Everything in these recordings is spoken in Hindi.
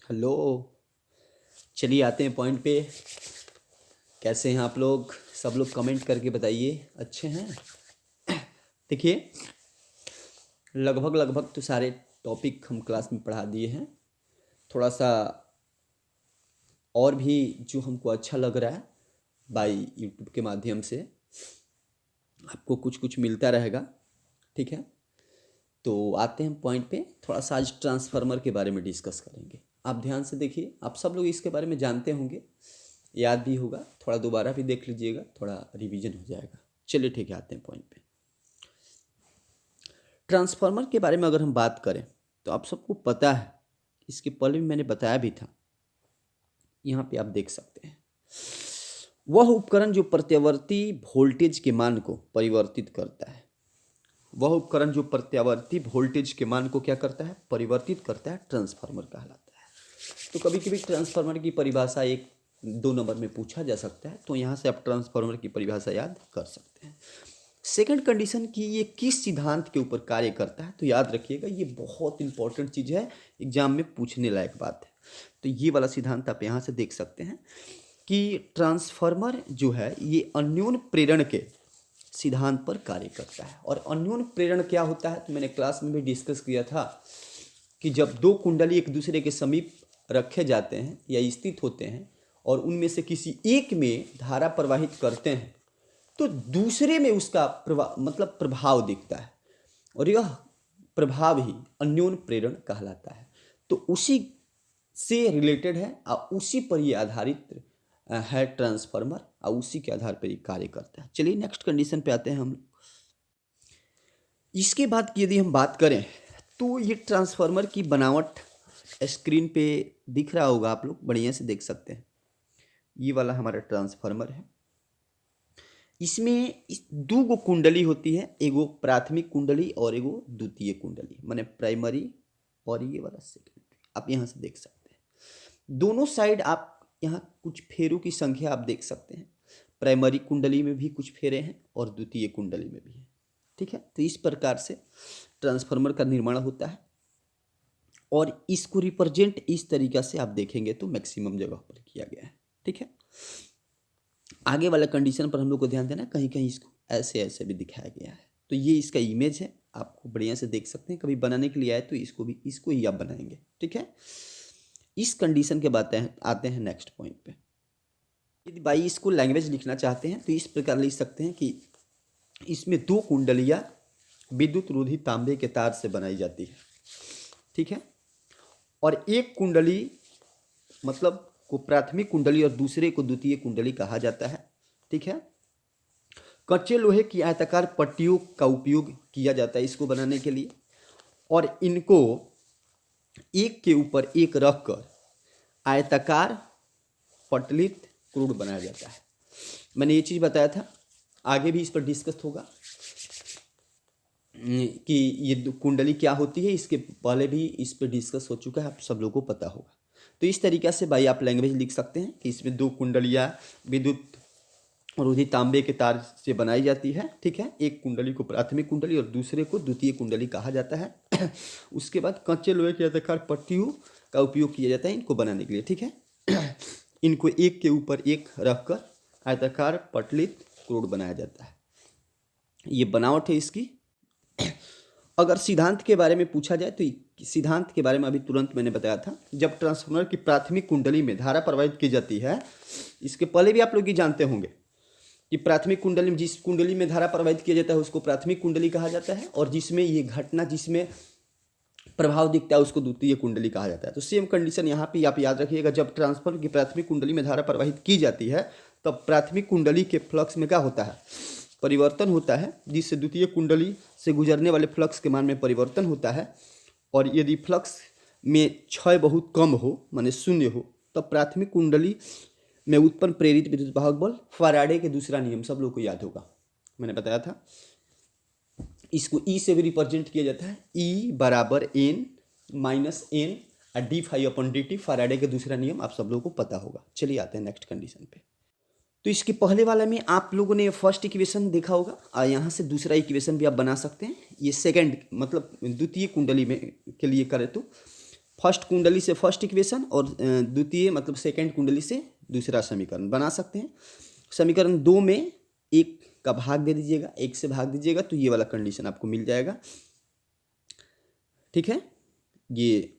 हेलो। चलिए आते हैं पॉइंट पे। कैसे हैं आप लोग? सब लोग कमेंट करके बताइए। अच्छे हैं? देखिए, लगभग तो सारे टॉपिक हम क्लास में पढ़ा दिए हैं। थोड़ा सा और भी जो हमको अच्छा लग रहा है बाय यूट्यूब के माध्यम से आपको कुछ कुछ मिलता रहेगा। ठीक है, तो आते हैं पॉइंट पे। थोड़ा सा आज ट्रांसफार्मर के बारे में डिस्कस करेंगे। आप ध्यान से देखिए, आप सब लोग इसके बारे में जानते होंगे, याद भी होगा, थोड़ा दोबारा भी देख लीजिएगा, थोड़ा रिवीजन हो जाएगा। चलिए ठीक है, आते हैं पॉइंट पे। ट्रांसफार्मर के बारे में अगर हम बात करें तो आप सबको पता है, इसके पहले भी मैंने बताया भी था। यहाँ पे आप देख सकते हैं, वह उपकरण जो प्रत्यावर्ती वोल्टेज के मान को परिवर्तित करता है। वह उपकरण जो प्रत्यावर्ती वोल्टेज के मान को क्या करता है? परिवर्तित करता है, ट्रांसफार्मर कहलाता है। तो कभी कभी ट्रांसफार्मर की परिभाषा 1-2 नंबर में पूछा जा सकता है, तो यहाँ से आप ट्रांसफार्मर की परिभाषा याद कर सकते हैं। सेकंड कंडीशन की ये किस सिद्धांत के ऊपर कार्य करता है, तो याद रखिएगा, ये बहुत इंपॉर्टेंट चीज़ है, एग्जाम में पूछने लायक बात है। तो ये वाला सिद्धांत आप यहाँ से देख सकते हैं कि ट्रांसफार्मर जो है ये अन्योन प्रेरण के सिद्धांत पर कार्य करता है। और अन्योन प्रेरण क्या होता है, तो मैंने क्लास में भी डिस्कस किया था कि जब दो कुंडली एक दूसरे के समीप रखे जाते हैं या स्थित होते हैं और उनमें से किसी एक में धारा प्रवाहित करते हैं तो दूसरे में उसका प्रभाव दिखता है, और यह प्रभाव ही अन्योन प्रेरण कहलाता है। तो उसी से रिलेटेड है और उसी पर ये आधारित है ट्रांसफार्मर, और उसी के आधार पर ये कार्य करता है। चलिए नेक्स्ट कंडीशन पे आते हैं हम। इसके बाद यदि हम बात करें तो ये ट्रांसफार्मर की बनावट स्क्रीन पे दिख रहा होगा, आप लोग बढ़िया से देख सकते हैं। ये वाला हमारा ट्रांसफार्मर है। इसमें दो गो कुंडली होती है, एगो प्राथमिक कुंडली और एगो द्वितीय कुंडली, माने प्राइमरी और ये वाला सेकेंडरी। आप यहाँ से देख सकते हैं दोनों साइड। आप यहाँ कुछ फेरों की संख्या आप देख सकते हैं। प्राइमरी कुंडली में भी कुछ फेरे हैं और द्वितीय कुंडली में भी है। ठीक है, तो इस प्रकार से ट्रांसफार्मर का निर्माण होता है और इसको रिप्रेजेंट इस तरीका से आप देखेंगे तो मैक्सिमम जगह पर किया गया है। ठीक है, आगे वाला कंडीशन पर हम लोग को ध्यान देना, कहीं कहीं इसको ऐसे ऐसे भी दिखाया गया है। तो ये इसका इमेज है, आपको बढ़िया से देख सकते हैं। कभी बनाने के लिए आए तो इसको ही आप बनाएंगे। ठीक है, इस कंडीशन के बाद आते हैं नेक्स्ट पॉइंट पे। यदि भाई इसको लैंग्वेज लिखना चाहते हैं तो इस प्रकार लिख सकते हैं कि इसमें दो कुंडलियाँ विद्युत रोधी तांबे के तार से बनाई जाती है। ठीक है, और एक कुंडली मतलब को प्राथमिक कुंडली और दूसरे को द्वितीय कुंडली कहा जाता है। ठीक है, कच्चे लोहे की आयताकार पट्टियों का उपयोग किया जाता है इसको बनाने के लिए, और इनको एक के ऊपर एक रखकर आयताकार पटलित क्रूड बनाया जाता है। मैंने ये चीज़ बताया था, आगे भी इस पर डिस्कस होगा कि ये कुंडली क्या होती है। इसके पहले भी इस पर डिस्कस हो चुका है, आप सब लोगों को पता होगा। तो इस तरीक़ा से भाई आप लैंग्वेज लिख सकते हैं कि इसमें दो कुंडलियाँ विद्युत रोधी तांबे के तार से बनाई जाती है। ठीक है, एक कुंडली को प्राथमिक कुंडली और दूसरे को द्वितीय कुंडली कहा जाता है। उसके बाद कच्चे लोहे के आयताकार पट्टियों का उपयोग किया जाता है इनको बनाने के लिए। ठीक है, इनको एक के ऊपर एक रखकर आयताकार पटलित क्रूड बनाया जाता है। ये बनावट है इसकी। अगर सिद्धांत के बारे में पूछा जाए तो सिद्धांत के बारे में अभी तुरंत मैंने बताया था। जब ट्रांसफार्मर की प्राथमिक कुंडली में धारा प्रवाहित की जाती है, इसके पहले भी आप लोग ये जानते होंगे कि प्राथमिक कुंडली में जिस कुंडली में धारा प्रवाहित किया जाता है उसको प्राथमिक कुंडली कहा जाता है, और जिसमें ये घटना जिसमें प्रभाव दिखता है उसको द्वितीय कुंडली कहा जाता है। तो सेम कंडीशन यहाँ पे आप याद रखिएगा, जब ट्रांसफार्मर की प्राथमिक कुंडली में धारा प्रवाहित की जाती है तब प्राथमिक कुंडली के फ्लक्स में क्या होता है? परिवर्तन होता है, जिससे द्वितीय कुंडली से गुजरने वाले फ्लक्स के मान में परिवर्तन होता है। और यदि फ्लक्स में क्षय बहुत कम हो, माने शून्य हो, तब प्राथमिक कुंडली में उत्पन्न प्रेरित विद्युत वाहक बल, फैराडे के दूसरा नियम सब लोग को याद होगा, मैंने बताया था। इसको ई से भी रिप्रेजेंट किया जाता है, ई बराबर n minus n d phi upon d t, Faraday के दूसरा नियम आप सब लोगों को पता होगा। चलिए आते हैं नेक्स्ट कंडीशन पे। तो इसके पहले वाला में आप लोगों ने फर्स्ट इक्वेशन देखा होगा, और यहाँ से दूसरा इक्वेशन भी आप बना सकते हैं। ये सेकंड मतलब द्वितीय कुंडली में के लिए करें तो फर्स्ट कुंडली से फर्स्ट इक्वेशन और द्वितीय मतलब सेकंड कुंडली से दूसरा समीकरण बना सकते हैं। समीकरण 2 में 1 का भाग दे दीजिएगा, 1 से भाग दीजिएगा तो ये वाला कंडीशन आपको मिल जाएगा। ठीक है, ये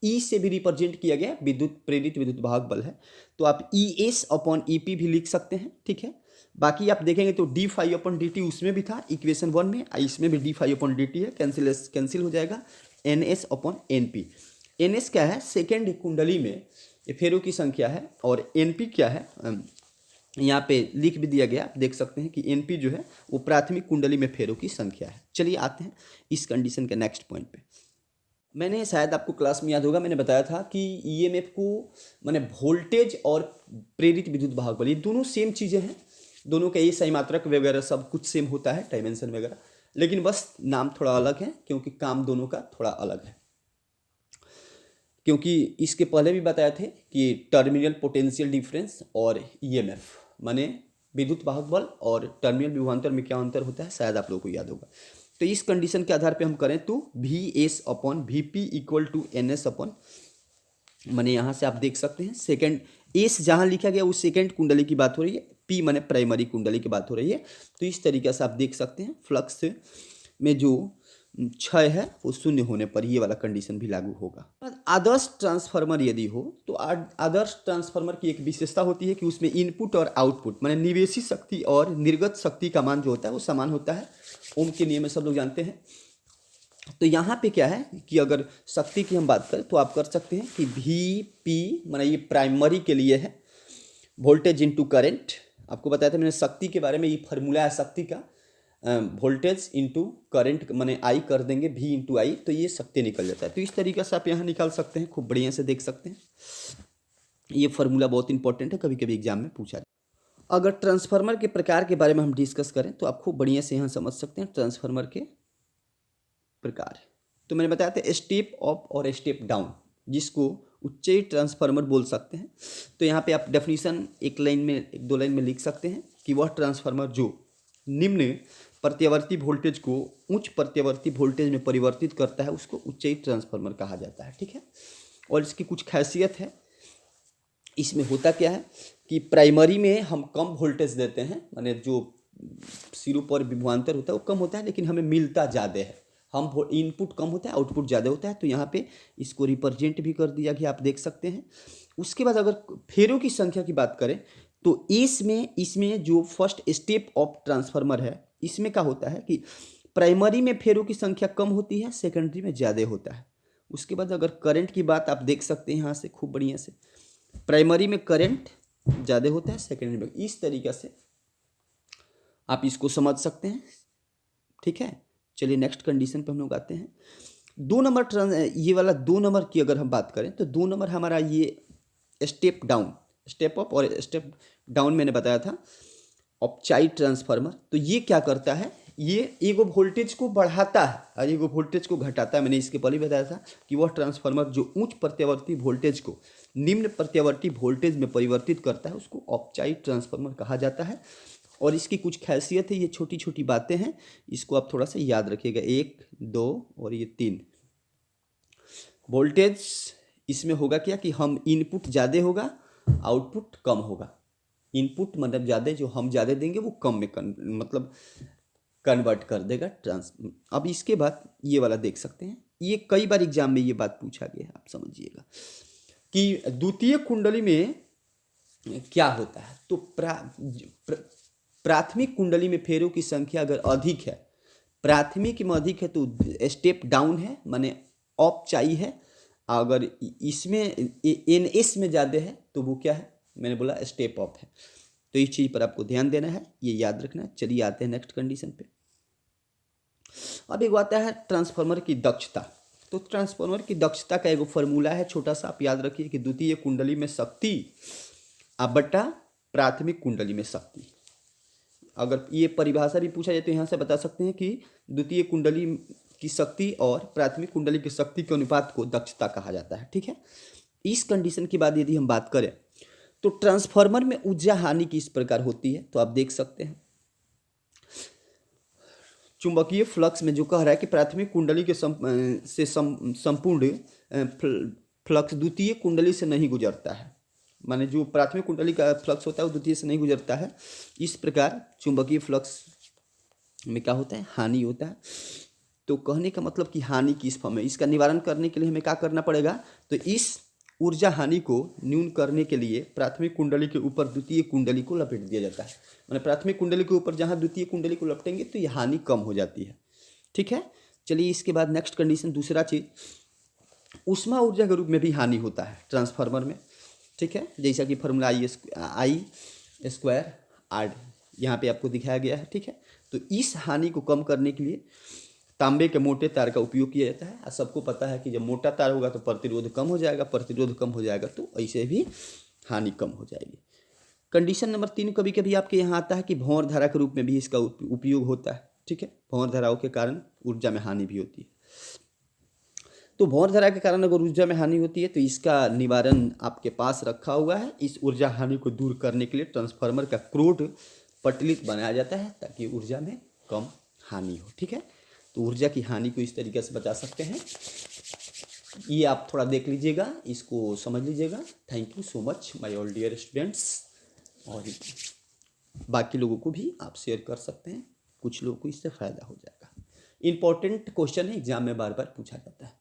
ई से भी रिप्रेजेंट किया गया विद्युत प्रेरित विद्युत भाग बल है, तो आप E S upon E P भी लिख सकते हैं। ठीक है, बाकी आप देखेंगे तो d phi upon d t उसमें भी था इक्वेशन 1 में, इसमें भी d phi upon d t है, कैंसिल हो जाएगा। N S upon N P, N S क्या है, सेकेंड कुंडली में फेरों की संख्या है, और एन पी क्या है यहाँ पे लिख भी दिया गया, आप देख सकते हैं कि एन पी जो है वो प्राथमिक कुंडली में फेरों की संख्या है। चलिए आते हैं इस कंडीशन के नेक्स्ट पॉइंट पे। मैंने शायद आपको क्लास में याद होगा, मैंने बताया था कि ईएमएफ को माने वोल्टेज और प्रेरित विद्युत भाग बल ये दोनों सेम चीज़ें हैं, दोनों का ये सही मात्रक वगैरह सब कुछ सेम होता है, डायमेंशन वगैरह, लेकिन बस नाम थोड़ा अलग है क्योंकि काम दोनों का थोड़ा अलग है। क्योंकि इसके पहले भी बताए थे कि टर्मिनल पोटेंशियल डिफरेंस और ईएमएफ माने विद्युत भाग बल और टर्मिनल विभवांतर में क्या अंतर होता है, शायद आप लोगों को याद होगा। तो इस कंडीशन के आधार पे हम करें तो V S upon V P equal to N S upon, माने यहाँ से आप देख सकते हैं सेकेंड एस जहाँ लिखा गया वो सेकेंड कुंडली की बात हो रही है, पी माने प्राइमरी कुंडली की बात हो रही है। तो इस तरीके से आप देख सकते हैं फ्लक्स में जो क्षय है वो शून्य होने पर ये वाला कंडीशन भी लागू होगा। आदर्श ट्रांसफार्मर यदि हो तो आदर्श ट्रांसफार्मर की एक विशेषता होती है कि उसमें इनपुट और आउटपुट माने निवेशी शक्ति और निर्गत शक्ति का मान जो होता है वो समान होता है, ओम के नियम में सब लोग जानते हैं। तो यहाँ पे क्या है कि अगर शक्ति की हम बात करें तो आप कर सकते हैं कि वी पी माने ये प्राइमरी के लिए है, वोल्टेज इंटू करेंट, आपको बताया था मैंने शक्ति के बारे में, ये फार्मूला है शक्ति का, वोल्टेज इंटू करेंट माने आई कर देंगे वी इंटू आई, तो ये शक्ति निकल जाता है। तो इस तरीके से आप यहाँ निकाल सकते हैं, खूब बढ़िया से देख सकते हैं। ये फार्मूला बहुत इंपॉर्टेंट है, कभी कभी एग्जाम में पूछा जाए। अगर ट्रांसफार्मर के प्रकार के बारे में हम डिस्कस करें तो आप खूब बढ़िया से यहाँ समझ सकते हैं ट्रांसफार्मर के प्रकार। तो मैंने बताया था स्टेप अप और स्टेप डाउन, जिसको उच्च ट्रांसफार्मर बोल सकते हैं। तो यहाँ पे आप डेफिनेशन एक लाइन में एक दो लाइन में लिख सकते हैं कि वह ट्रांसफार्मर जो निम्न प्रत्यावर्ती वोल्टेज को उच्च प्रत्यावर्ती वोल्टेज में परिवर्तित करता है उसको उच्च ट्रांसफार्मर कहा जाता है। ठीक है, और इसकी कुछ खासियत है। इसमें होता क्या है कि प्राइमरी में हम कम वोल्टेज देते हैं, माने जो सिरों पर विभवांतर होता है वो कम होता है, लेकिन हमें मिलता ज़्यादा है, हम इनपुट कम होता है आउटपुट ज़्यादा होता है। तो यहाँ पे इसको रिप्रेजेंट भी कर दिया गया, आप देख सकते हैं। उसके बाद अगर फेरों की संख्या की बात करें तो इसमें जो फर्स्ट स्टेप ऑफ ट्रांसफार्मर है इसमें क्या होता है कि प्राइमरी में फेरों की संख्या कम होती है, सेकेंडरी में ज़्यादा होता है। उसके बाद अगर करंट की बात आप देख सकते हैं यहाँ से खूब बढ़िया से, प्राइमरी में करंट ज़्यादा होता है, सेकेंडरी में, इस तरीके से आप इसको समझ सकते हैं। ठीक है, चलिए नेक्स्ट कंडीशन पे हम लोग आते हैं। 2 नंबर ये वाला 2 नंबर की अगर हम बात करें तो 2 नंबर हमारा ये स्टेप डाउन, स्टेप अप और स्टेप डाउन मैंने बताया था औपचारिक ट्रांसफार्मर। तो ये क्या करता है, ये एगो वोल्टेज को बढ़ाता है और एगो वोल्टेज को घटाता है। मैंने इसके पहले बताया था कि वह ट्रांसफार्मर जो उच्च प्रत्यावर्ती वोल्टेज को निम्न प्रत्यावर्ती वोल्टेज में परिवर्तित करता है उसको औपचारिक ट्रांसफार्मर कहा जाता है। और इसकी कुछ खासियत है, ये छोटी छोटी बातें हैं, इसको आप थोड़ा सा याद रखिएगा। 1 2 और ये 3 वोल्टेज इसमें होगा क्या कि हम इनपुट ज़्यादा होगा आउटपुट कम होगा। इनपुट मतलब ज़्यादा, जो हम ज़्यादा देंगे वो कम में मतलब कन्वर्ट कर देगा अब इसके बाद ये वाला देख सकते हैं, ये कई बार एग्जाम में ये बात पूछा गया है, आप समझिएगा कि द्वितीय कुंडली में क्या होता है। तो प्राथमिक कुंडली में फेरों की संख्या अगर अधिक है, प्राथमिक में अधिक है तो स्टेप डाउन है, माने औपचारिक है। अगर इसमें एनएस में ज़्यादा है तो वो क्या है, मैंने बोला स्टेप अप है। तो इस चीज़ पर आपको ध्यान देना है, ये याद रखना है। चलिए आते हैं नेक्स्ट कंडीशन पे। अब एक आता है ट्रांसफार्मर की दक्षता। तो ट्रांसफार्मर की दक्षता का एक फॉर्मूला है छोटा सा, आप याद रखिए कि द्वितीय कुंडली में शक्ति बटा प्राथमिक कुंडली में शक्ति। अगर ये परिभाषा भी पूछा जाए तो यहाँ से बता सकते हैं कि द्वितीय कुंडली की शक्ति और प्राथमिक कुंडली की शक्ति के अनुपात को दक्षता कहा जाता है। ठीक है, इस कंडीशन के बाद यदि हम बात करें तो ट्रांसफार्मर में ऊर्जा हानि किस प्रकार होती है। तो आप देख सकते हैं चुंबकीय फ्लक्स में जो कह रहा है कि प्राथमिक कुंडली के से संपूर्ण फ्लक्स द्वितीय कुंडली से नहीं गुजरता है, माने जो प्राथमिक कुंडली का फ्लक्स होता है वो द्वितीय से नहीं गुजरता है। इस प्रकार चुंबकीय फ्लक्स में क्या होता है, हानि होता है। तो कहने का मतलब कि हानि किस फॉर्म में, इसका निवारण करने के लिए हमें क्या करना पड़ेगा, तो इस ऊर्जा हानि को न्यून करने के लिए प्राथमिक कुंडली के ऊपर द्वितीय कुंडली को लपेट दिया जाता है। मैंने प्राथमिक कुंडली के ऊपर जहाँ द्वितीय कुंडली को लपेटेंगे तो ये हानि कम हो जाती है। ठीक है, चलिए इसके बाद नेक्स्ट कंडीशन, दूसरा चीज़, ऊष्मा ऊर्जा के रूप में भी हानि होता है ट्रांसफार्मर में। ठीक है, जैसा कि फॉर्मूला आई स्क्वायर आर यहाँ पे आपको दिखाया गया है। ठीक है, तो इस हानि को कम करने के लिए तांबे के मोटे तार का उपयोग किया जाता है। और सबको पता है कि जब मोटा तार होगा तो प्रतिरोध कम हो जाएगा, प्रतिरोध कम हो जाएगा तो ऐसे भी हानि कम हो जाएगी। कंडीशन नंबर 3, कभी कभी आपके यहाँ आता है कि भंवर धारा के रूप में भी इसका उपयोग होता है। ठीक है, भंवर धाराओं के कारण ऊर्जा में हानि भी होती है। तो भंवर धारा के कारण अगर ऊर्जा में हानि होती है तो इसका निवारण आपके पास रखा हुआ है। इस ऊर्जा हानि को दूर करने के लिए ट्रांसफार्मर का क्रोड पटलित बनाया जाता है ताकि ऊर्जा में कम हानि हो। ठीक है, तो ऊर्जा की हानि को इस तरीके से बचा सकते हैं। ये आप थोड़ा देख लीजिएगा, इसको समझ लीजिएगा। Thank you so much my all dear students. और बाकी लोगों को भी आप शेयर कर सकते हैं, कुछ लोगों को इससे फ़ायदा हो जाएगा। इंपॉर्टेंट क्वेश्चन है, एग्जाम में बार बार पूछा जाता है।